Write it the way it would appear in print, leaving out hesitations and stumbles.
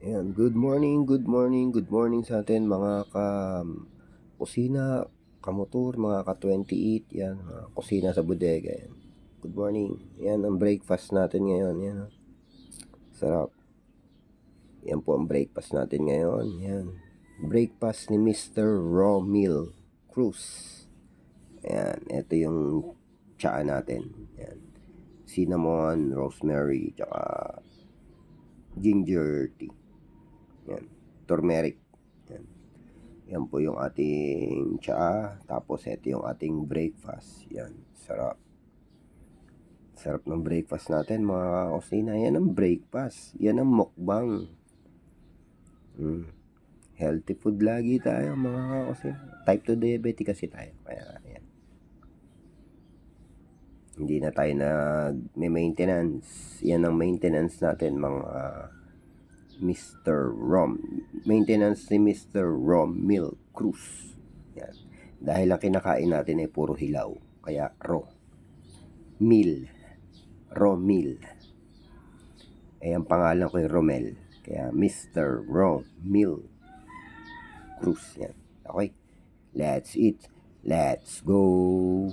Ayan, good morning, good morning sa atin mga kusina, kamotor, mga ka-28, yan, mga kusina sa bodega, yan. Good morning. Yan ang breakfast natin ngayon, yan. Sarap. Yan po ang breakfast natin ngayon, yan. Breakfast ni Mr. Romil Cruz. Ayan, ito yung tsaa natin. Yan. Cinnamon, rosemary, tsaka ginger tea. Yan. Turmeric. Yan. Yan po yung ating tsaa. Tapos ito yung ating breakfast. Yan. Sarap. Sarap ng breakfast natin mga kusina. Yan ang breakfast. Yan ang mukbang. Healthy food lagi tayo mga kusina. Type 2 diabetic kasi tayo. Kaya yan. Hindi na tayo maintenance. Yan ang maintenance natin mga Mr. Rom. Maintenance ni Mr. Romil Cruz. Yan. Dahil ang kinakain natin ay puro hilaw. Kaya Romil. Eh, ang pangalan ko ay Romel. Kaya Mr. Romil Cruz. Yan. Okay. Let's eat. Let's go.